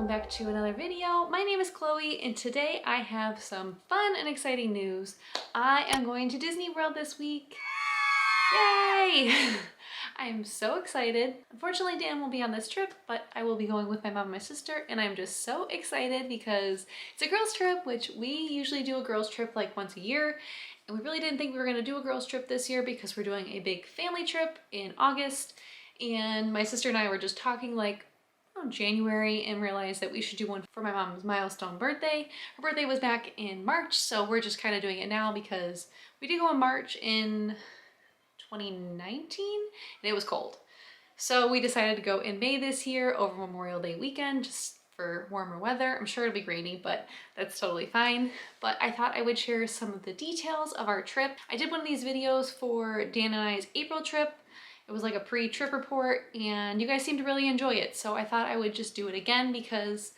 welcome back to another video. My name is Chloe and today I have some fun and exciting news. I am going to Disney World this week. Yay! I am so excited. Unfortunately, Dan won't be on this trip, but I will be going with my mom and my sister, and I'm just so excited because it's a girls trip, which we usually do a girls trip like once a year. And we really didn't think we were going to do a girls trip this year because we're doing a big family trip in August. And my sister and I were just talking like January and realized that we should do one for my mom's milestone birthday. Her birthday was back in March, so we're just kind of doing it now because we did go in March in 2019 and it was cold. So we decided to go in May this year over Memorial Day weekend just for warmer weather. I'm sure it'll be rainy, but that's totally fine. But I thought I would share some of the details of our trip. I did one of these videos for Dan and I's April trip. It was like a pre-trip report and you guys seemed to really enjoy it. So I thought I would just do it again because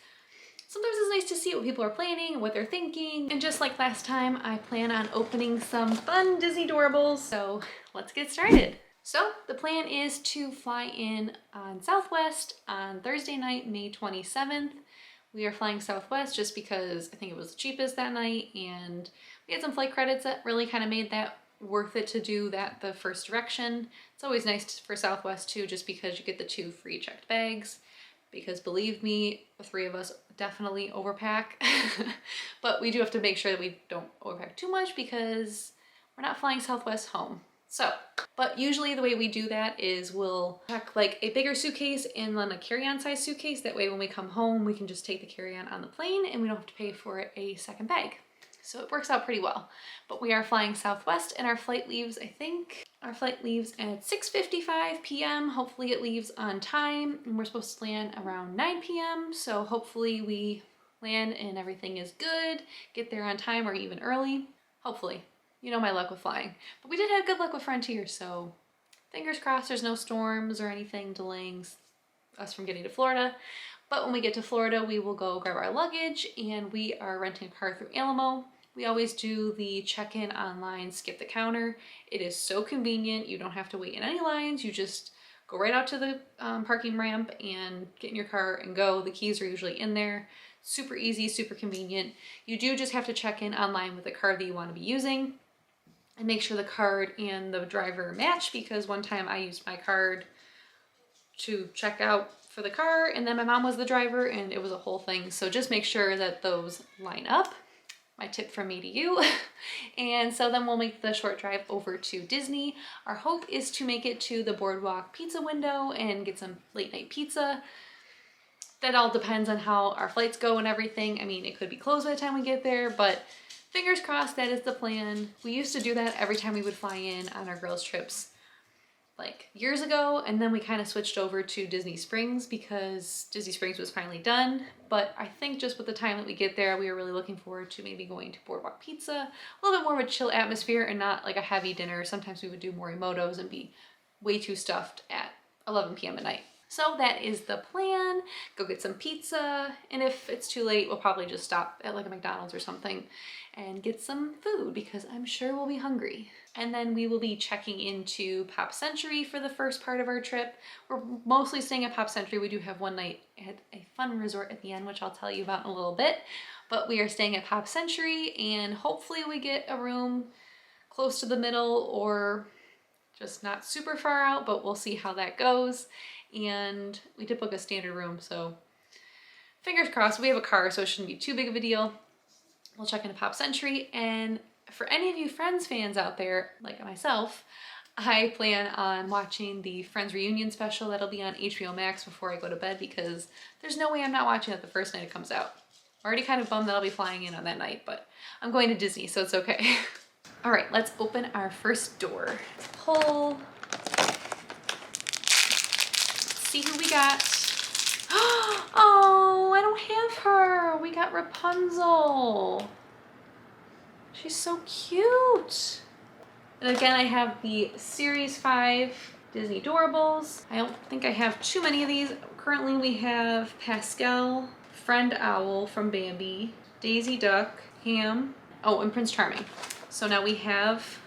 sometimes it's nice to see what people are planning and what they're thinking. And just like last time, I plan on opening some fun Disney Doorables. So let's get started. So the plan is to fly in on Southwest on Thursday night, May 27th. We are flying Southwest just because I think it was the cheapest that night and we had some flight credits that really kind of made that worth it to do that the first direction. It's always nice for Southwest too, just because you get the 2 free checked bags. Because believe me, the 3 of us definitely overpack. But we do have to make sure that we don't overpack too much because we're not flying Southwest home. So, but usually the way we do that is we'll pack like a bigger suitcase and then a carry-on size suitcase. That way when we come home, we can just take the carry-on on the plane and we don't have to pay for a second bag. So it works out pretty well. But we are flying Southwest and our flight leaves, I think, our flight leaves at 6:55 p.m. Hopefully it leaves on time and we're supposed to land around 9 p.m. So hopefully we land and everything is good, get there on time or even early. Hopefully. You know my luck with flying. But we did have good luck with Frontier, so fingers crossed there's no storms or anything delaying us from getting to Florida. But when we get to Florida, we will go grab our luggage and we are renting a car through Alamo. We always do the check-in online, skip the counter. It is so convenient. You don't have to wait in any lines. You just go right out to the parking ramp and get in your car and go. The keys are usually in there. Super easy, super convenient. You do just have to check in online with the card that you want to be using and make sure the card and the driver match, because one time I used my card to check out for the car and then my mom was the driver and it was a whole thing. So just make sure that those line up. My tip from me to you. And so then we'll make the short drive over to Disney. Our hope is to make it to the Boardwalk pizza window and get some late night pizza. That all depends on how our flights go and everything. I mean, it could be closed by the time we get there, but fingers crossed that is the plan. We used to do that every time we would fly in on our girls' trips like years ago, and then we kind of switched over to Disney Springs because Disney Springs was finally done. But I think just with the time that we get there, we are really looking forward to maybe going to Boardwalk Pizza, a little bit more of a chill atmosphere and not like a heavy dinner. Sometimes we would do Morimotos and be way too stuffed at 11 p.m. at night. So that is the plan. Go get some pizza, and if it's too late, we'll probably just stop at like a McDonald's or something and get some food because I'm sure we'll be hungry. And then we will be checking into Pop Century for the first part of our trip. We're mostly staying at Pop Century. We do have one night at a fun resort at the end, which I'll tell you about in a little bit. But we are staying at Pop Century and hopefully we get a room close to the middle or just not super far out, but we'll see how that goes. And we did book a standard room, so fingers crossed. We have a car, so it shouldn't be too big of a deal. We'll check into Pop Century, and for any of you Friends fans out there, like myself, I plan on watching the Friends reunion special that'll be on HBO Max before I go to bed because there's no way I'm not watching it the first night it comes out. I'm already kind of bummed that I'll be flying in on that night, but I'm going to Disney, so it's okay. All right, let's open our first door. Pull. See who we got. Oh, I don't have her. We got Rapunzel. She's so cute. And again, I have the Series 5 Disney Doorables. I don't think I have too many of these. Currently we have Pascal, Friend Owl from Bambi, Daisy Duck, Ham, oh, and Prince Charming. So now we have,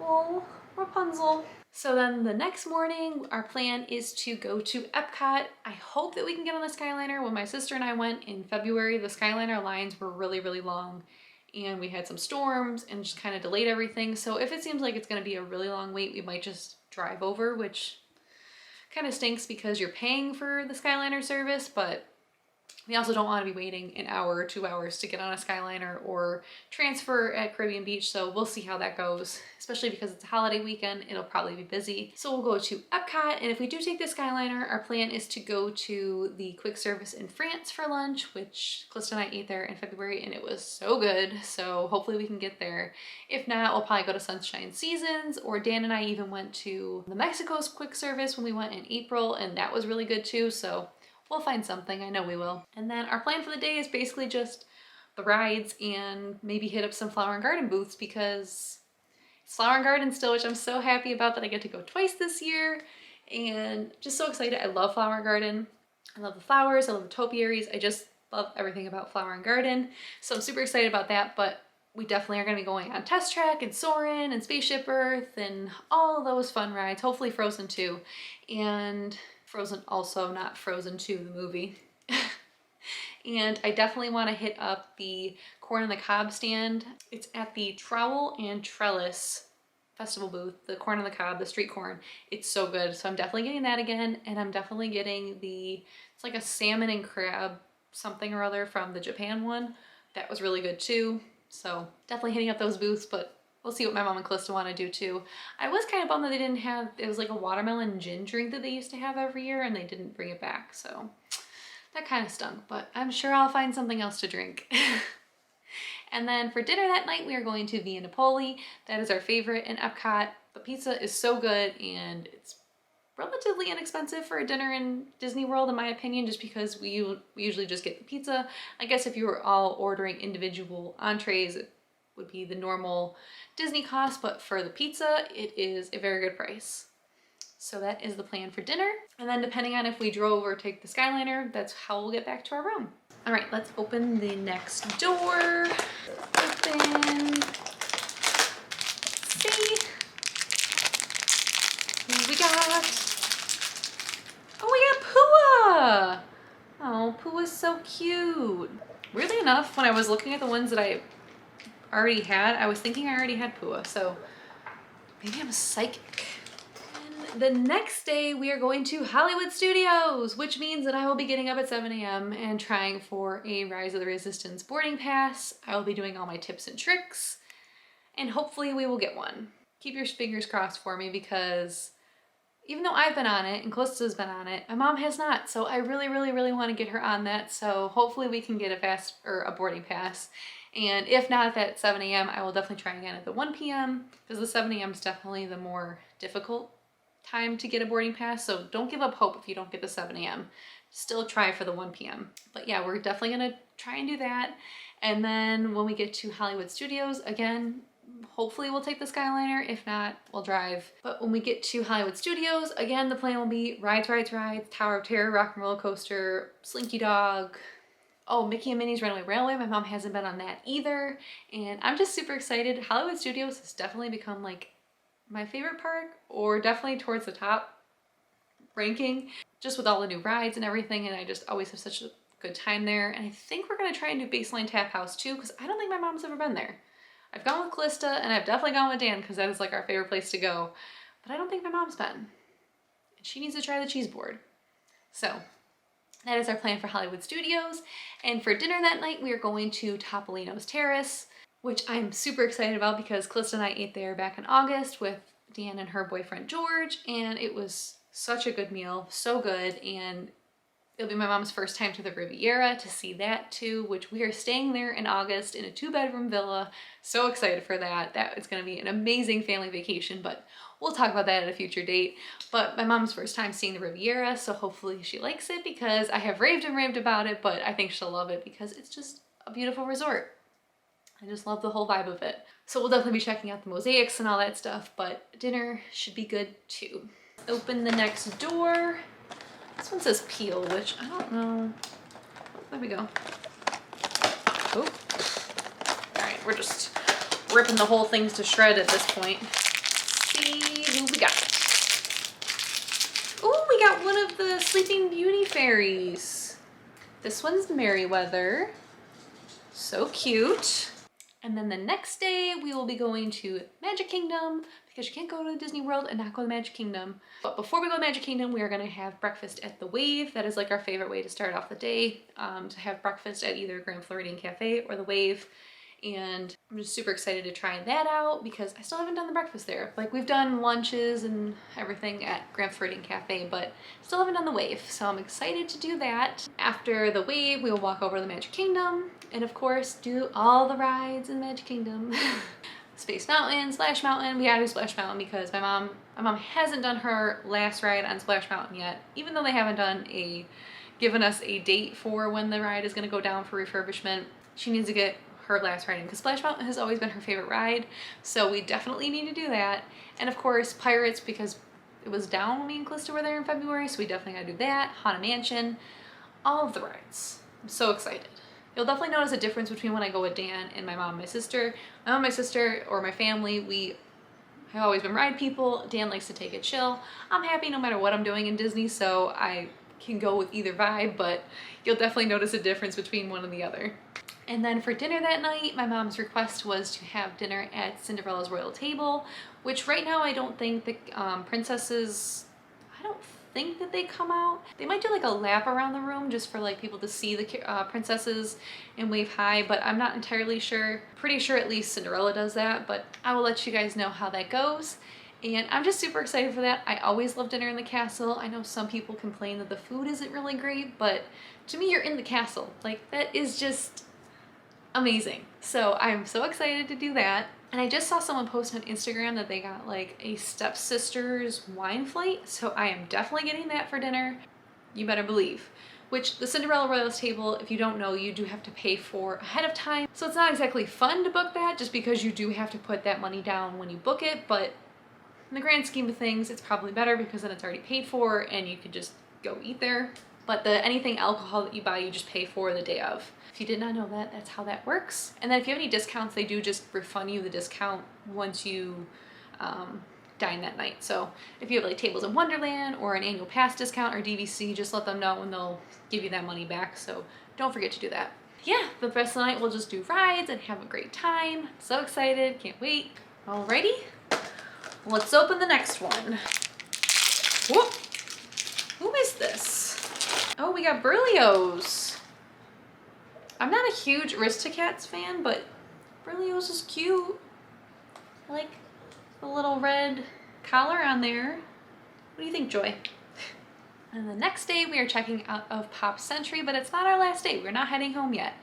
oh, Rapunzel. So then the next morning, our plan is to go to Epcot. I hope that we can get on the Skyliner. When my sister and I went in February, the Skyliner lines were really, really long and we had some storms and just kind of delayed everything. So if it seems like it's gonna be a really long wait, we might just drive over, which kind of stinks because you're paying for the Skyliner service, but we also don't want to be waiting an hour or 2 hours to get on a Skyliner or transfer at Caribbean Beach, so we'll see how that goes, especially because it's a holiday weekend. It'll probably be busy. So we'll go to Epcot, and if we do take the Skyliner, our plan is to go to the quick service in France for lunch, which Calista and I ate there in February, and it was so good, so hopefully we can get there. If not, we'll probably go to Sunshine Seasons, or Dan and I even went to the Mexico's quick service when we went in April, and that was really good too, so we'll find something, I know we will. And then our plan for the day is basically just the rides and maybe hit up some flower and garden booths because it's flower and garden still, which I'm so happy about that I get to go twice this year. And just so excited. I love flower and garden. I love the flowers, I love the topiaries. I just love everything about flower and garden. So I'm super excited about that, but we definitely are gonna be going on Test Track and Soarin' and Spaceship Earth and all of those fun rides, hopefully Frozen 2. And Frozen also, not Frozen 2, the movie. And I definitely want to hit up the corn on the cob stand. It's at the Trowel and Trellis festival booth, the corn on the cob, the street corn. It's so good. So I'm definitely getting that again. And I'm definitely getting it's like a salmon and crab something or other from the Japan one. That was really good too. So definitely hitting up those booths, but we'll see what my mom and Calista want to do too. I was kind of bummed that they didn't have, it was like a watermelon gin drink that they used to have every year and they didn't bring it back. So that kind of stunk, but I'm sure I'll find something else to drink. And then for dinner that night, we are going to Via Napoli. That is our favorite in Epcot. The pizza is so good and it's relatively inexpensive for a dinner in Disney World, in my opinion, just because we usually just get the pizza. I guess if you were all ordering individual entrees, it would be the normal Disney cost, but for the pizza, it is a very good price. So that is the plan for dinner. And then depending on if we drove or take the Skyliner, that's how we'll get back to our room. All right, let's open the next door. Open. Let's see. Who we got? Oh, we got Pua! Oh, Pua's so cute. Weirdly enough, when I was looking at the ones that I already had, I was thinking I already had Pua, so maybe I'm psychic. And the next day we are going to Hollywood Studios, which means that I will be getting up at 7 a.m. and trying for a Rise of the Resistance boarding pass. I will be doing all my tips and tricks, and hopefully we will get one. Keep your fingers crossed for me because even though I've been on it and Calista's been on it, my mom has not. So I really, really, really want to get her on that. So hopefully we can get a boarding pass. And if not at 7 a.m., I will definitely try again at the 1 p.m. because the 7 a.m. is definitely the more difficult time to get a boarding pass. So don't give up hope if you don't get the 7 a.m. Still try for the 1 p.m. But yeah, we're definitely going to try and do that. And then when we get to Hollywood Studios, again, hopefully we'll take the Skyliner. If not, we'll drive. But when we get to Hollywood Studios, again, the plan will be rides, Tower of Terror, Rock and Roller Coaster, Slinky Dog. Oh, Mickey and Minnie's Runaway Railway. My mom hasn't been on that either. And I'm just super excited. Hollywood Studios has definitely become like my favorite park, or definitely towards the top ranking, just with all the new rides and everything. And I just always have such a good time there. And I think we're gonna try and do Baseline Tap House too, because I don't think my mom's ever been there. I've gone with Calista and I've definitely gone with Dan because that is like our favorite place to go, but I don't think my mom's been. And she needs to try the cheese board. So that is our plan for Hollywood Studios. And for dinner that night, we are going to Topolino's Terrace, which I'm super excited about because Calista and I ate there back in August with Dan and her boyfriend George, and it was such a good meal, so good. And it'll be my mom's first time to the Riviera to see that too, which we are staying there in August in a 2-bedroom villa. So excited for that. That is going to be an amazing family vacation, but we'll talk about that at a future date. But my mom's first time seeing the Riviera, so hopefully she likes it because I have raved and raved about it, but I think she'll love it because it's just a beautiful resort. I just love the whole vibe of it. So we'll definitely be checking out the mosaics and all that stuff, but dinner should be good too. Open the next door. This one says peel, which I don't know. There we go. Oh. All right, we're just ripping the whole thing to shred at this point. Let's see who we got. we got one of the Sleeping Beauty fairies. This one's Merryweather. So cute. And then the next day we will be going to Magic Kingdom because you can't go to Disney World and not go to Magic Kingdom. But before we go to Magic Kingdom, we are gonna have breakfast at the Wave. That is like our favorite way to start off the day, to have breakfast at either Grand Floridian Cafe or the Wave. And I'm just super excited to try that out because I still haven't done the breakfast there. Like, we've done lunches and everything at Grand Floridian Cafe, but still haven't done the Wave. So I'm excited to do that. After the Wave, we will walk over to the Magic Kingdom and of course do all the rides in Magic Kingdom. Space Mountain, Splash Mountain. We gotta do Splash Mountain because my mom hasn't done her last ride on Splash Mountain yet, even though they haven't given us a date for when the ride is gonna go down for refurbishment. She needs to get her last ride in because Splash Mountain has always been her favorite ride, so we definitely need to do that. And of course Pirates, because it was down when me and Calista were there in February, so we definitely gotta do that. Haunted Mansion, all of the rides. I'm so excited. You'll definitely notice a difference between when I go with Dan and my mom and my sister. My mom and my sister, or my family, we have always been ride people. Dan likes to take it chill. I'm happy no matter what I'm doing in Disney, so I can go with either vibe, but you'll definitely notice a difference between one and the other. And then for dinner that night, my mom's request was to have dinner at Cinderella's Royal Table, which right now I don't think the princesses, I don't think that they come out. They might do like a lap around the room just for like people to see the princesses and wave hi, but I'm not entirely sure. Pretty sure at least Cinderella does that, but I will let you guys know how that goes. And I'm just super excited for that. I always love dinner in the castle. I know some people complain that the food isn't really great, but to me, you're in the castle. Like, that is just amazing. So I'm so excited to do that. And I just saw someone post on Instagram that they got like a stepsister's wine flight. So I am definitely getting that for dinner. You better believe. Which the Cinderella Royals table, if you don't know, you do have to pay for ahead of time. So it's not exactly fun to book that just because you do have to put that money down when you book it. But in the grand scheme of things, it's probably better because then it's already paid for and you can just go eat there. But anything alcohol that you buy, you just pay for the day of. If you did not know that, that's how that works. And then if you have any discounts, they do just refund you the discount once you dine that night. So if you have like Tables in Wonderland or an annual pass discount or DVC, just let them know and they'll give you that money back. So don't forget to do that. Yeah, the rest of the night we'll just do rides and have a great time. So excited, can't wait. Alrighty, let's open the next one. Whoop. Who is this? Oh, we got Berlioz. I'm not a huge Aristocats fan, but Berlioz is cute. I like the little red collar on there. What do you think, Joy? And the next day we are checking out of Pop Century, but it's not our last day. We're not heading home yet.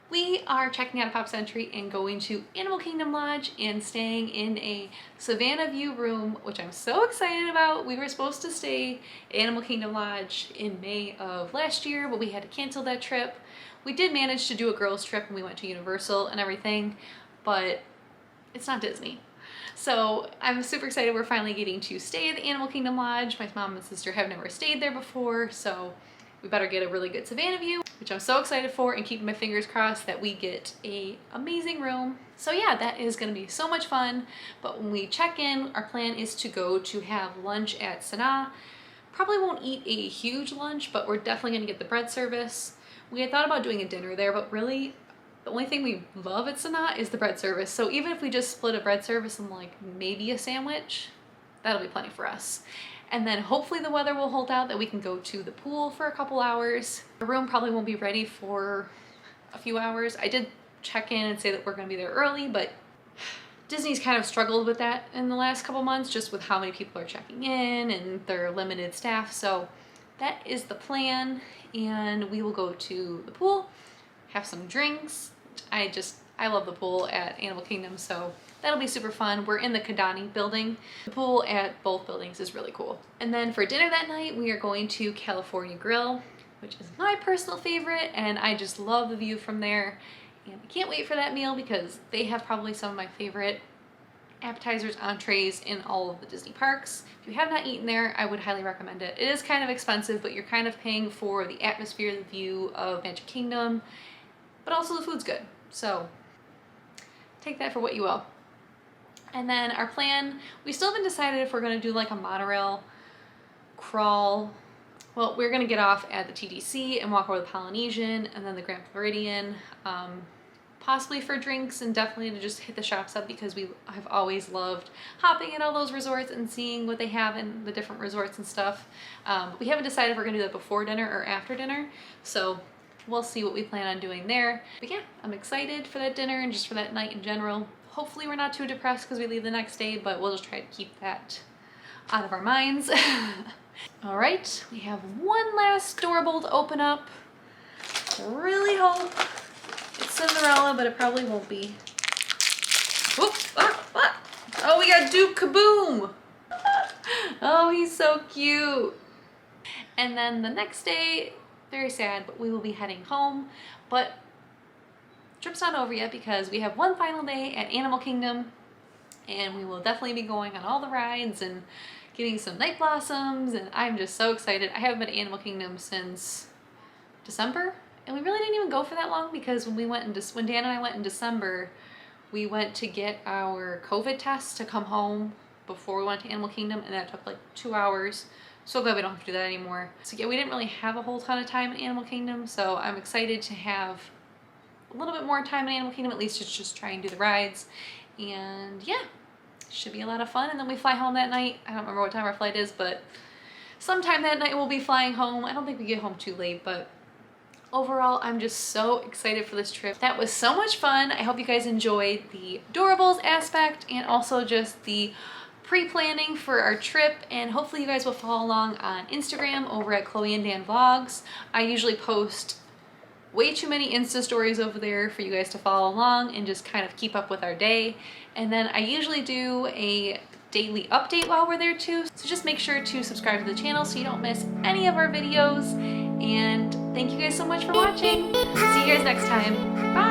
We are checking out of Pop Century and going to Animal Kingdom Lodge and staying in a Savannah View room, which I'm so excited about. We were supposed to stay at Animal Kingdom Lodge in May of last year, but we had to cancel that trip. We did manage to do a girls trip and we went to Universal and everything, but it's not Disney. So I'm super excited we're finally getting to stay at the Animal Kingdom Lodge. My mom and sister have never stayed there before, so we better get a really good Savannah view, which I'm so excited for, and keeping my fingers crossed that we get an amazing room. So yeah, that is gonna be so much fun. But when we check in, our plan is to go to have lunch at Sanaa. Probably won't eat a huge lunch, but we're definitely gonna get the bread service. We had thought about doing a dinner there, but really the only thing we love at Sanaa is the bread service. So even if we just split a bread service and like maybe a sandwich, that'll be plenty for us. And then hopefully the weather will hold out that we can go to the pool for a couple hours. The room probably won't be ready for a few hours. I did check in and say that we're gonna be there early, but Disney's kind of struggled with that in the last couple months, just with how many people are checking in and their limited staff. So that is the plan, and we will go to the pool, have some drinks. I love the pool at Animal Kingdom, so that'll be super fun. We're in the Kidani building. The pool at both buildings is really cool. And then for dinner that night, we are going to California Grill, which is my personal favorite, and I just love the view from there. And I can't wait for that meal because they have probably some of my favorite appetizers, entrees in all of the Disney parks. If you have not eaten there, I would highly recommend it. It is kind of expensive, but you're kind of paying for the atmosphere, the view of Magic Kingdom, but also the food's good. So take that for what you will. And then our plan, we still haven't decided if we're gonna do like a monorail crawl. Well, we're gonna get off at the TDC and walk over the Polynesian and then the Grand Floridian, possibly for drinks and definitely to just hit the shops up because I've always loved hopping at all those resorts and seeing what they have in the different resorts and stuff. We haven't decided if we're gonna do that before dinner or after dinner, so we'll see what we plan on doing there. But yeah, I'm excited for that dinner and just for that night in general. Hopefully we're not too depressed because we leave the next day, but we'll just try to keep that out of our minds. All right, we have one last Doorable to open up. Really hope it's Cinderella, but it probably won't be. Whoops! Oh, we got Duke Kaboom! Oh, he's so cute. And then the next day, very sad, but we will be heading home. But trip's not over yet because we have one final day at Animal Kingdom, and we will definitely be going on all the rides and getting some night blossoms, and I'm just so excited. I haven't been to Animal Kingdom since December, and we really didn't even go for that long because when Dan and I went in December, we went to get our COVID test to come home before we went to Animal Kingdom, and that took like 2 hours. So glad we don't have to do that anymore. So yeah, we didn't really have a whole ton of time in Animal Kingdom, so I'm excited to have a little bit more time in Animal Kingdom, at least to just try and do the rides. And yeah, should be a lot of fun. And then we fly home that night. I don't remember what time our flight is, but sometime that night we'll be flying home. I don't think we get home too late, but overall, I'm just so excited for this trip. That was so much fun. I hope you guys enjoyed the Doorables aspect and also just the pre-planning for our trip, and hopefully you guys will follow along on Instagram over at Cloe and Dan Vlogs. I usually post way too many Insta stories over there for you guys to follow along and just kind of keep up with our day. And then I usually do a daily update while we're there too. So just make sure to subscribe to the channel so you don't miss any of our videos. And thank you guys so much for watching. See you guys next time. Bye!